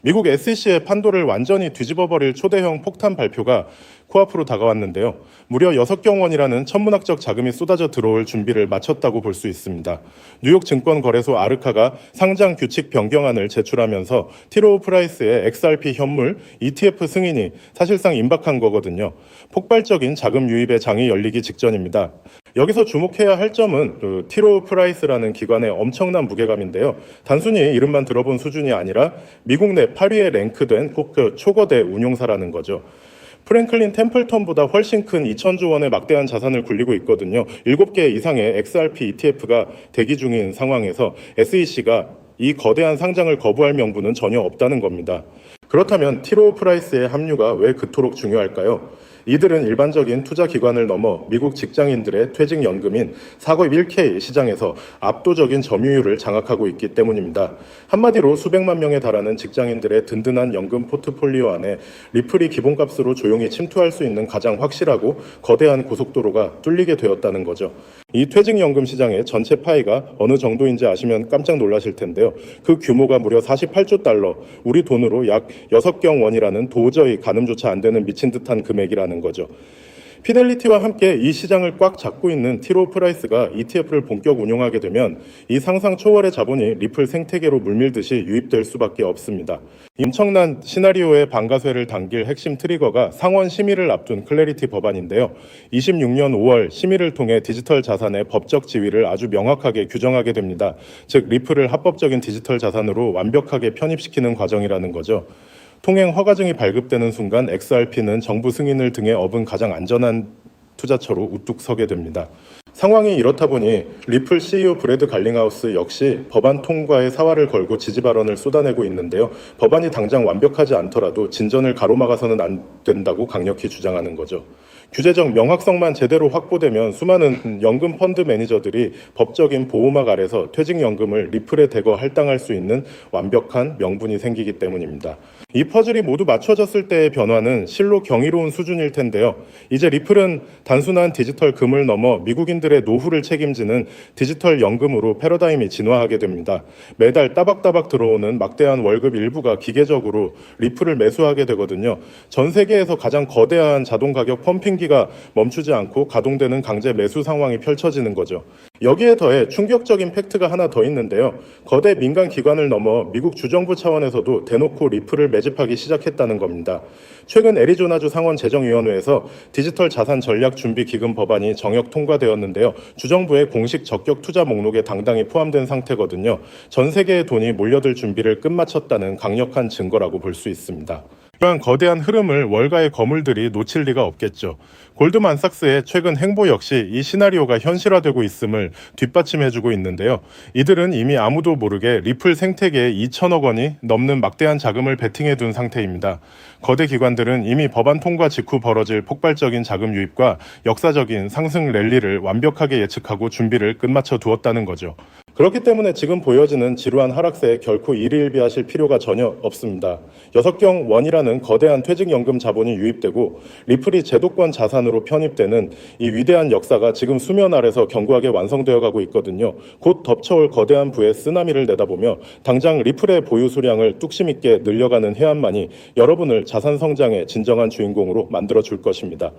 미국 SEC의 판도를 완전히 뒤집어버릴 초대형 폭탄 발표가 코앞으로 다가왔는데요. 무려 6경 원이라는 천문학적 자금이 쏟아져 들어올 준비를 마쳤다고 볼 수 있습니다. 뉴욕 증권거래소 아르카가 상장 규칙 변경안을 제출하면서 티로우 프라이스의 XRP 현물 ETF 승인이 사실상 임박한 거거든요. 폭발적인 자금 유입의 장이 열리기 직전입니다. 여기서 주목해야 할 점은 티로우 프라이스라는 기관의 엄청난 무게감인데요. 단순히 이름만 들어본 수준이 아니라 미국 내 8위에 랭크된 꼭 초거대 운용사라는 거죠. 프랭클린 템플턴보다 훨씬 큰 2천조 원의 막대한 자산을 굴리고 있거든요. 7개 이상의 XRP ETF가 대기 중인 상황에서 SEC가 이 거대한 상장을 거부할 명분은 전혀 없다는 겁니다. 그렇다면 티로우 프라이스의 합류가 왜 그토록 중요할까요? 이들은 일반적인 투자 기관을 넘어 미국 직장인들의 퇴직연금인 451K 시장에서 압도적인 점유율을 장악하고 있기 때문입니다. 한마디로 수백만 명에 달하는 직장인들의 든든한 연금 포트폴리오 안에 리플이 기본값으로 조용히 침투할 수 있는 가장 확실하고 거대한 고속도로가 뚫리게 되었다는 거죠. 이 퇴직연금 시장의 전체 파이가 어느 정도인지 아시면 깜짝 놀라실 텐데요. 그 규모가 무려 48조 달러, 우리 돈으로 약 6경 원이라는 도저히 가늠조차 안 되는 미친 듯한 금액이라는 거죠. 피델리티와 함께 이 시장을 꽉 잡고 있는 티로우 프라이스가 ETF를 본격 운용하게 되면 이 상상 초월의 자본이 리플 생태계로 물밀듯이 유입될 수밖에 없습니다. 엄청난 시나리오의 방가쇠를 당길 핵심 트리거가 상원 심의를 앞둔 클래리티 법안인데요. 26년 5월 심의를 통해 디지털 자산의 법적 지위를 아주 명확하게 규정하게 됩니다. 즉 리플을 합법적인 디지털 자산으로 완벽하게 편입시키는 과정이라는 거죠. 통행 허가증이 발급되는 순간 XRP는 정부 승인을 등에 업은 가장 안전한 투자처로 우뚝 서게 됩니다. 상황이 이렇다 보니 리플 CEO 브래드 갈링하우스 역시 법안 통과에 사활을 걸고 지지 발언을 쏟아내고 있는데요. 법안이 당장 완벽하지 않더라도 진전을 가로막아서는 안 된다고 강력히 주장하는 거죠. 규제적 명확성만 제대로 확보되면 수많은 연금 펀드 매니저들이 법적인 보호막 아래서 퇴직연금을 리플에 대거 할당할 수 있는 완벽한 명분이 생기기 때문입니다. 이 퍼즐이 모두 맞춰졌을 때의 변화는 실로 경이로운 수준일 텐데요. 이제 리플은 단순한 디지털 금을 넘어 미국인들의 노후를 책임지는 디지털 연금으로 패러다임이 진화하게 됩니다. 매달 따박따박 들어오는 막대한 월급 일부가 기계적으로 리플을 매수하게 되거든요. 전 세계에서 가장 거대한 자동 가격 펌핑기가 멈추지 않고 가동되는 강제 매수 상황이 펼쳐지는 거죠. 여기에 더해 충격적인 팩트가 하나 더 있는데요. 거대 민간 기관을 넘어 미국 주정부 차원에서도 대놓고 리플을 매집하기 시작했다는 겁니다. 최근 애리조나주 상원 재정위원회에서 디지털 자산 전략 준비 기금 법안이 정역 통과되었는데요. 주정부의 공식 적격 투자 목록에 당당히 포함된 상태거든요. 전 세계의 돈이 몰려들 준비를 끝마쳤다는 강력한 증거라고 볼 수 있습니다. 이러한 거대한 흐름을 월가의 거물들이 놓칠 리가 없겠죠. 골드만삭스의 최근 행보 역시 이 시나리오가 현실화되고 있음을 뒷받침해주고 있는데요. 이들은 이미 아무도 모르게 리플 생태계에 2천억 원이 넘는 막대한 자금을 베팅해둔 상태입니다. 거대 기관들은 이미 법안 통과 직후 벌어질 폭발적인 자금 유입과 역사적인 상승 랠리를 완벽하게 예측하고 준비를 끝마쳐 두었다는 거죠. 그렇기 때문에 지금 보여지는 지루한 하락세에 결코 일희일비하실 필요가 전혀 없습니다. 6경 원이라는 거대한 퇴직연금 자본이 유입되고 리플이 제도권 자산으로 편입되는 이 위대한 역사가 지금 수면 아래서 견고하게 완성되어 가고 있거든요. 곧 덮쳐올 거대한 부의 쓰나미를 내다보며 당장 리플의 보유 수량을 뚝심 있게 늘려가는 해안만이 여러분을 자산 성장의 진정한 주인공으로 만들어줄 것입니다.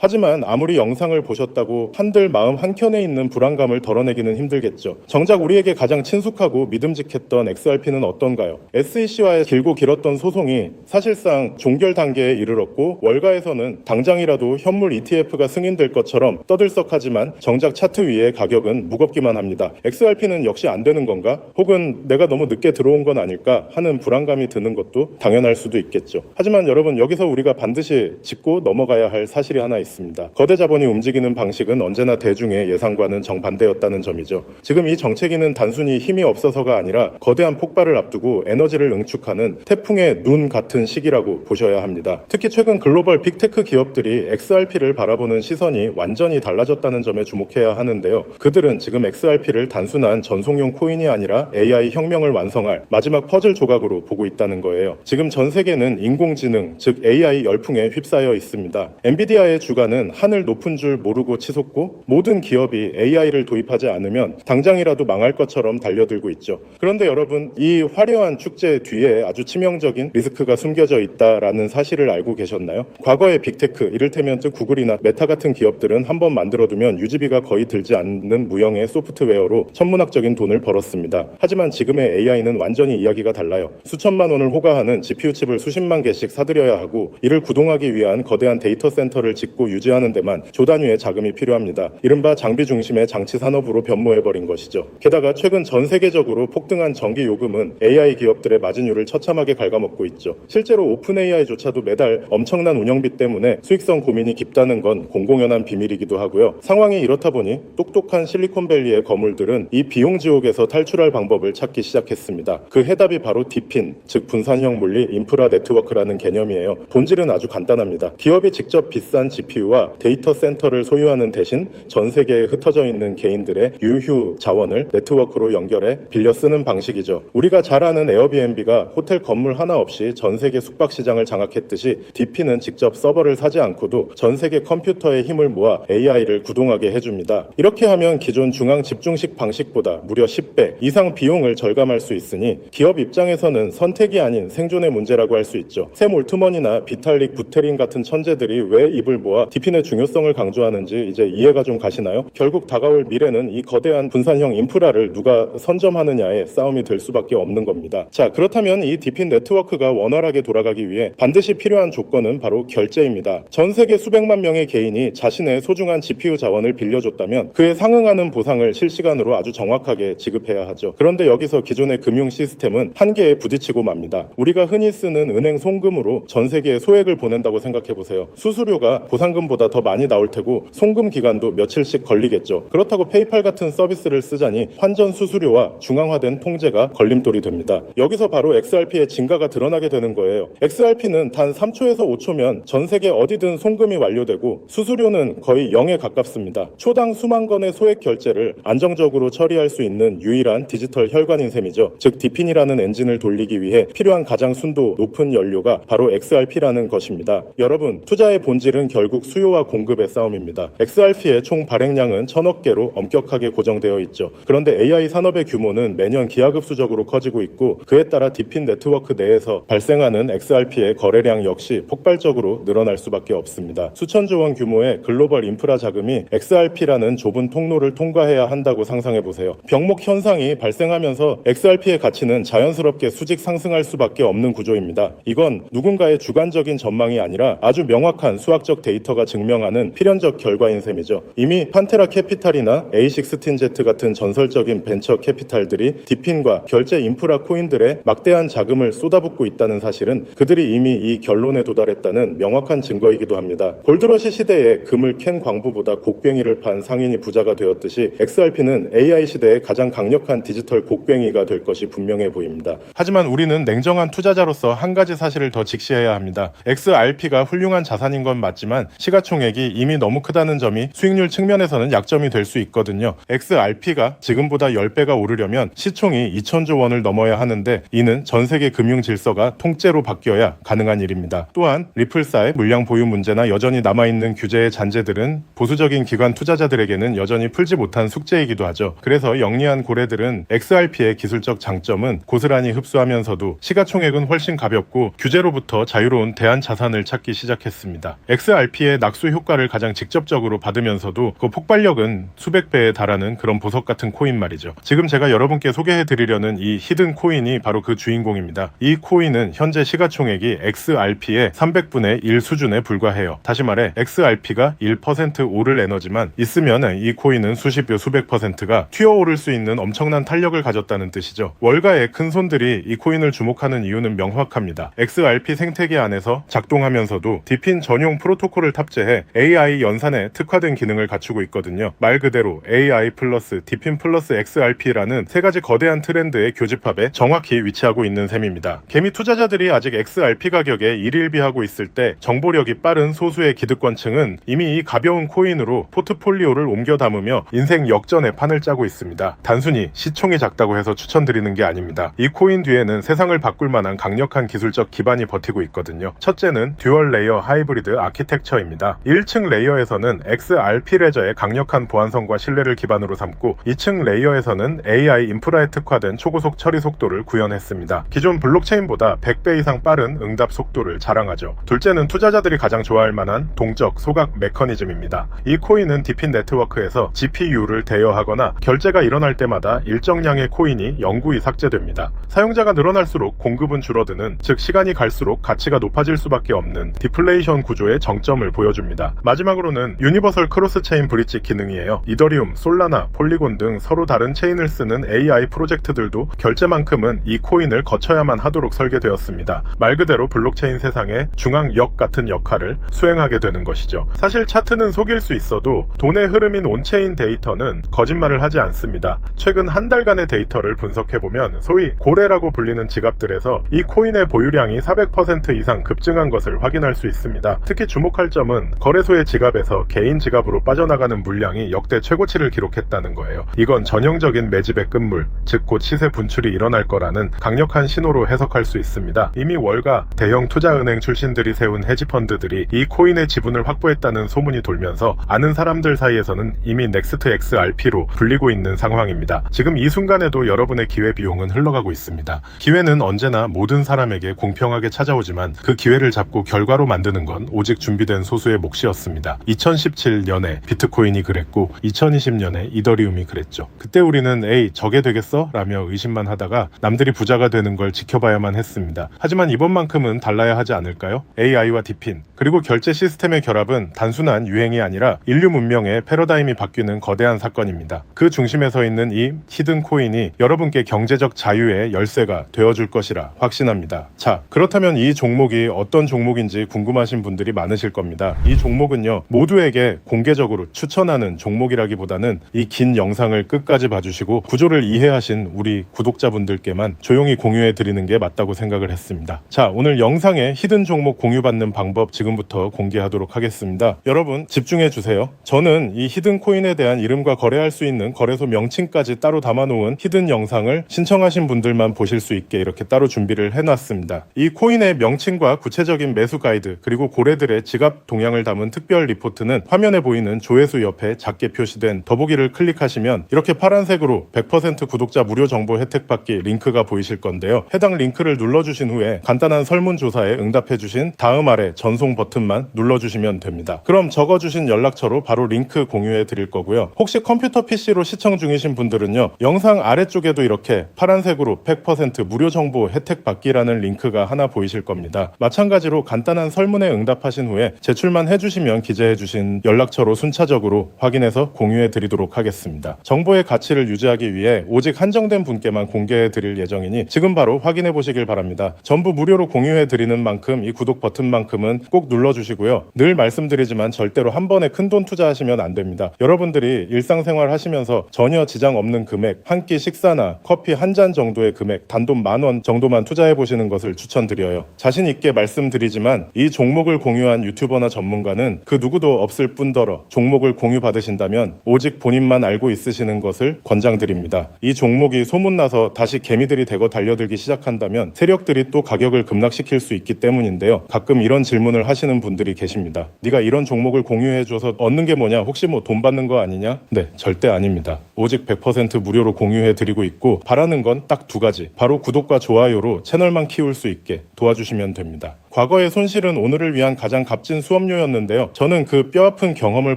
하지만 아무리 영상을 보셨다고 한들 마음 한켠에 있는 불안감을 덜어내기는 힘들겠죠. 정작 우리에게 가장 친숙하고 믿음직했던 XRP는 어떤가요? SEC와의 길고 길었던 소송이 사실상 종결 단계에 이르렀고 월가에서는 당장이라도 현물 ETF가 승인될 것처럼 떠들썩하지만 정작 차트 위의 가격은 무겁기만 합니다. XRP는 역시 안 되는 건가? 혹은 내가 너무 늦게 들어온 건 아닐까 하는 불안감이 드는 것도 당연할 수도 있겠죠. 하지만 여러분, 여기서 우리가 반드시 짚고 넘어가야 할 사실이 하나 있습니다. 거대 자본이 움직이는 방식은 언제나 대중의 예상과는 정반대였다는 점이죠. 지금 이 정체기는 단순히 힘이 없어서가 아니라 거대한 폭발을 앞두고 에너지를 응축하는 태풍의 눈 같은 시기라고 보셔야 합니다. 특히 최근 글로벌 빅테크 기업들이 XRP를 바라보는 시선이 완전히 달라졌다는 점에 주목해야 하는데요. 그들은 지금 XRP를 단순한 전송용 코인이 아니라 AI 혁명을 완성할 마지막 퍼즐 조각으로 보고 있다는 거예요. 지금 전 세계는 인공지능, 즉 AI 열풍에 휩싸여 있습니다. 엔비디아의 주가 주가는 하늘 높은 줄 모르고 치솟고 모든 기업이 AI를 도입하지 않으면 당장이라도 망할 것처럼 달려들고 있죠. 그런데 여러분, 이 화려한 축제 뒤에 아주 치명적인 리스크가 숨겨져 있다라는 사실을 알고 계셨나요? 과거의 빅테크, 이를테면 구글이나 메타 같은 기업들은 한번 만들어두면 유지비가 거의 들지 않는 무형의 소프트웨어로 천문학적인 돈을 벌었습니다. 하지만 지금의 AI는 완전히 이야기가 달라요. 수천만 원을 호가하는 GPU 칩을 수십만 개씩 사들여야 하고, 이를 구동하기 위한 거대한 데이터 센터를 짓고 유지하는 데만 조단위의 자금이 필요합니다. 이른바 장비 중심의 장치 산업으로 변모해버린 것이죠. 게다가 최근 전 세계적으로 폭등한 전기 요금은 AI 기업들의 마진율을 처참하게 갉아먹고 있죠. 실제로 오픈 AI조차도 매달 엄청난 운영비 때문에 수익성 고민이 깊다는 건 공공연한 비밀이기도 하고요. 상황이 이렇다 보니 똑똑한 실리콘밸리의 거물들은 이 비용 지옥에서 탈출할 방법을 찾기 시작했습니다. 그 해답이 바로 디핀, 즉 분산형 물리 인프라 네트워크라는 개념이에요. 본질은 아주 간단합니다. 기업이 직접 비싼 GPU와 데이터 센터를 소유하는 대신 전 세계에 흩어져 있는 개인들의 유휴 자원을 네트워크로 연결해 빌려 쓰는 방식이죠. 우리가 잘 아는 에어비앤비가 호텔 건물 하나 없이 전 세계 숙박 시장을 장악했듯이 디핀은 직접 서버를 사지 않고도 전 세계 컴퓨터의 힘을 모아 AI를 구동하게 해줍니다. 이렇게 하면 기존 중앙 집중식 방식보다 무려 10배 이상 비용을 절감할 수 있으니 기업 입장에서는 선택이 아닌 생존의 문제라고 할 수 있죠. 샘 올트먼이나 비탈릭 부테린 같은 천재들이 왜 입을 모아 디핀의 중요성을 강조하는지 이제 이해가 좀 가시나요? 결국 다가올 미래는 이 거대한 분산형 인프라를 누가 선점하느냐의 싸움이 될 수밖에 없는 겁니다. 자, 그렇다면 이 디핀 네트워크가 원활하게 돌아가기 위해 반드시 필요한 조건은 바로 결제입니다. 전 세계 수백만 명의 개인이 자신의 소중한 GPU 자원을 빌려줬다면 그에 상응하는 보상을 실시간으로 아주 정확하게 지급해야 하죠. 그런데 여기서 기존의 금융 시스템은 한계에 부딪히고 맙니다. 우리가 흔히 쓰는 은행 송금으로 전 세계에 소액을 보낸다고 생각해보세요. 수수료가 보상금보다 더 많이 나올 테고 송금 기간도 며칠씩 걸리겠죠. 그렇다고 페이팔 같은 서비스를 쓰자니 환전 수수료와 중앙화된 통제가 걸림돌이 됩니다. 여기서 바로 XRP의 진가가 드러나게 되는 거예요. XRP는 단 3초에서 5초면 전 세계 어디든 송금이 완료되고 수수료는 거의 0에 가깝습니다. 초당 수만 건의 소액 결제를 안정적으로 처리할 수 있는 유일한 디지털 혈관인 셈이죠. 즉 디핀이라는 엔진을 돌리기 위해 필요한 가장 순도 높은 연료가 바로 XRP라는 것입니다. 여러분, 투자의 본질은 결국 수요와 공급의 싸움입니다. XRP의 총 발행량은 1000억 개로 엄격하게 고정되어 있죠. 그런데 AI 산업의 규모는 매년 기하급수적으로 커지고 있고, 그에 따라 디핀 네트워크 내에서 발생하는 XRP의 거래량 역시 폭발적으로 늘어날 수밖에 없습니다. 수천조 원 규모의 글로벌 인프라 자금이 XRP라는 좁은 통로를 통과해야 한다고 상상해보세요. 병목 현상이 발생하면서 XRP의 가치는 자연스럽게 수직 상승할 수밖에 없는 구조입니다. 이건 누군가의 주관적인 전망이 아니라 아주 명확한 수학적 데이터가 증명하는 필연적 결과인 셈이죠. 이미 판테라 캐피탈이나 A16Z 같은 전설적인 벤처 캐피탈들이 디핀과 결제 인프라 코인들의 막대한 자금을 쏟아붓고 있다는 사실은 그들이 이미 이 결론에 도달했다는 명확한 증거이기도 합니다. 골드러시 시대에 금을 캔 광부보다 곡괭이를 판 상인이 부자가 되었듯이 XRP는 AI 시대의 가장 강력한 디지털 곡괭이가 될 것이 분명해 보입니다. 하지만 우리는 냉정한 투자자로서 한 가지 사실을 더 직시해야 합니다. XRP가 훌륭한 자산인 건 맞지만 시가총액이 이미 너무 크다는 점이 수익률 측면에서는 약점이 될 수 있거든요. XRP가 지금보다 10배가 오르려면 시총이 2000조 원을 넘어야 하는데 이는 전 세계 금융 질서가 통째로 바뀌어야 가능한 일입니다. 또한 리플사의 물량 보유 문제나 여전히 남아있는 규제의 잔재들은 보수적인 기관 투자자들에게는 여전히 풀지 못한 숙제이기도 하죠. 그래서 영리한 고래들은 XRP의 기술적 장점은 고스란히 흡수하면서도 시가총액은 훨씬 가볍고 규제로부터 자유로운 대안 자산을 찾기 시작했습니다. XRP의 낙수 효과를 가장 직접적으로 받으면서도 그 폭발력은 수백 배에 달하는 그런 보석 같은 코인 말이죠. 지금 제가 여러분께 소개해드리려는 이 히든 코인이 바로 그 주인공입니다. 이 코인은 현재 시가총액이 XRP의 300분의 1 수준에 불과해요. 다시 말해 XRP가 1% 오를 에너지만 있으면 이 코인은 수십 배 수백 %가 튀어오를 수 있는 엄청난 탄력을 가졌다는 뜻이죠. 월가의 큰 손들이 이 코인을 주목하는 이유는 명확합니다. XRP 생태계 안에서 작동하면서도 디핀 전용 프로토콜을 탑재해 AI 연산에 특화된 기능을 갖추고 있거든요. 말 그대로 AI 플러스 디핀 플러스 XRP라는 세 가지 거대한 트렌드의 교집합에 정확히 위치하고 있는 셈입니다. 개미 투자자들이 아직 XRP 가격에 일일비하고 있을 때 정보력이 빠른 소수의 기득권층은 이미 이 가벼운 코인으로 포트폴리오를 옮겨 담으며 인생 역전의 판을 짜고 있습니다. 단순히 시총이 작다고 해서 추천드리는 게 아닙니다. 이 코인 뒤에는 세상을 바꿀 만한 강력한 기술적 기반이 버티고 있거든요. 첫째는 듀얼 레이어 하이브리드 아키텍처입니다. 레이어입니다. 1층 레이어에서는 XRP 레저의 강력한 보안성과 신뢰를 기반으로 삼고 2층 레이어에서는 AI 인프라에 특화된 초고속 처리 속도를 구현했습니다. 기존 블록체인보다 100배 이상 빠른 응답 속도를 자랑하죠. 둘째는 투자자들이 가장 좋아할 만한 동적 소각 메커니즘입니다. 이 코인은 디핀 네트워크에서 GPU를 대여하거나 결제가 일어날 때마다 일정량의 코인이 영구히 삭제됩니다. 사용자가 늘어날수록 공급은 줄어드는, 즉 시간이 갈수록 가치가 높아질 수밖에 없는 디플레이션 구조의 정점을 보여줍니다. 마지막으로는 유니버설 크로스 체인 브릿지 기능이에요. 이더리움, 솔라나, 폴리곤 등 서로 다른 체인을 쓰는 AI 프로젝트들도 결제만큼은 이 코인을 거쳐야만 하도록 설계되었습니다. 말 그대로 블록체인 세상의 중앙역 같은 역할을 수행하게 되는 것이죠. 사실 차트는 속일 수 있어도 돈의 흐름인 온체인 데이터는 거짓말을 하지 않습니다. 최근 한 달간의 데이터를 분석해보면 소위 고래라고 불리는 지갑들에서 이 코인의 보유량이 400% 이상 급증한 것을 확인할 수 있습니다. 특히 주목할 점은 거래소의 지갑에서 개인 지갑으로 빠져나가는 물량이 역대 최고치를 기록했다는 거예요. 이건 전형적인 매집의 끝물, 즉 곧 시세 분출이 일어날 거라는 강력한 신호로 해석할 수 있습니다. 이미 월가 대형 투자은행 출신들이 세운 헤지펀드들이 이 코인의 지분을 확보했다는 소문이 돌면서 아는 사람들 사이에서는 이미 넥스트 XRP로 불리고 있는 상황입니다. 지금 이 순간에도 여러분의 기회비용은 흘러가고 있습니다. 기회는 언제나 모든 사람에게 공평하게 찾아오지만 그 기회를 잡고 결과로 만드는 건 오직 준비된 소수의 몫이었습니다. 2017년에 비트코인이 그랬고 2020년에 이더리움이 그랬죠. 그때 우리는 에이 저게 되겠어? 라며 의심만 하다가 남들이 부자가 되는 걸 지켜봐야만 했습니다. 하지만 이번만큼은 달라야 하지 않을까요? AI와 디핀 그리고 결제 시스템의 결합은 단순한 유행이 아니라 인류 문명의 패러다임이 바뀌는 거대한 사건입니다. 그 중심에 서 있는 이 히든 코인이 여러분께 경제적 자유의 열쇠가 되어줄 것이라 확신합니다. 자, 그렇다면 이 종목이 어떤 종목인지 궁금하신 분들이 많으실 겁니다. 이 종목은요, 모두에게 공개적으로 추천하는 종목이라기보다는 이 긴 영상을 끝까지 봐주시고 구조를 이해하신 우리 구독자분들께만 조용히 공유해 드리는 게 맞다고 생각을 했습니다. 자, 오늘 영상에 히든 종목 공유받는 방법 지금부터 공개하도록 하겠습니다. 여러분 집중해 주세요. 저는 이 히든 코인에 대한 이름과 거래할 수 있는 거래소 명칭까지 따로 담아놓은 히든 영상을 신청하신 분들만 보실 수 있게 이렇게 따로 준비를 해놨습니다. 이 코인의 명칭과 구체적인 매수 가이드 그리고 고래들의 지갑 동향을 담은 특별 리포트는 화면에 보이는 조회수 옆에 작게 표시된 더보기를 클릭하시면 이렇게 파란색으로 100% 구독자 무료 정보 혜택 받기 링크가 보이실 건데요. 해당 링크를 눌러주신 후에 간단한 설문조사에 응답해주신 다음 아래 전송 버튼만 눌러주시면 됩니다. 그럼 적어주신 연락처로 바로 링크 공유해 드릴 거고요. 혹시 컴퓨터 PC로 시청 중이신 분들은요, 영상 아래쪽에도 이렇게 파란색으로 100% 무료 정보 혜택 받기라는 링크가 하나 보이실 겁니다. 마찬가지로 간단한 설문에 응답하신 후에 제출만 해주시면 기재해주신 연락처로 순차적으로 확인해서 공유해 드리도록 하겠습니다. 정보의 가치를 유지하기 위해 오직 한정된 분께만 공개해 드릴 예정이니 지금 바로 확인해 보시길 바랍니다. 전부 무료로 공유해 드리는 만큼 이 구독 버튼만큼은 꼭 눌러주시고요. 늘 말씀드리지만 절대로 한 번에 큰돈 투자하시면 안 됩니다. 여러분들이 일상생활 하시면서 전혀 지장 없는 금액, 한 끼 식사나 커피 한 잔 정도의 금액, 단돈 10,000원 정도만 투자해 보시는 것을 추천드려요. 자신 있게 말씀드리지만 이 종목을 공유한 유튜버나 전문가는 그 누구도 없을 뿐더러 종목을 공유 받으신다면 오직 본인만 알고 있으시는 것을 권장드립니다. 이 종목이 소문나서 다시 개미들이 대거 달려들기 시작한다면 세력들이 또 가격을 급락시킬 수 있기 때문인데요. 가끔 이런 질문을 하시는 분들이 계십니다. 네가 이런 종목을 공유해줘서 얻는 게 뭐냐? 혹시 뭐 돈 받는 거 아니냐? 네, 절대 아닙니다. 오직 100% 무료로 공유해드리고 있고 바라는 건 딱 두 가지. 바로 구독과 좋아요로 채널만 키울 수 있게 도와주시면 됩니다. 과거의 손실은 오늘을 위한 가장 값진 수업료였는데요. 저는 그 뼈아픈 경험을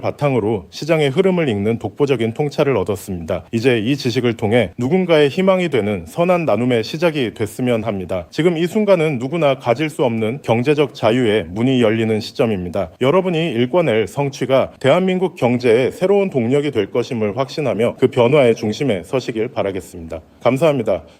바탕으로 시장의 흐름을 읽는 독보적인 통찰을 얻었습니다. 이제 이 지식을 통해 누군가의 희망이 되는 선한 나눔의 시작이 됐으면 합니다. 지금 이 순간은 누구나 가질 수 없는 경제적 자유의 문이 열리는 시점입니다. 여러분이 일궈낼 성취가 대한민국 경제의 새로운 동력이 될 것임을 확신하며 그 변화의 중심에 서시길 바라겠습니다. 감사합니다.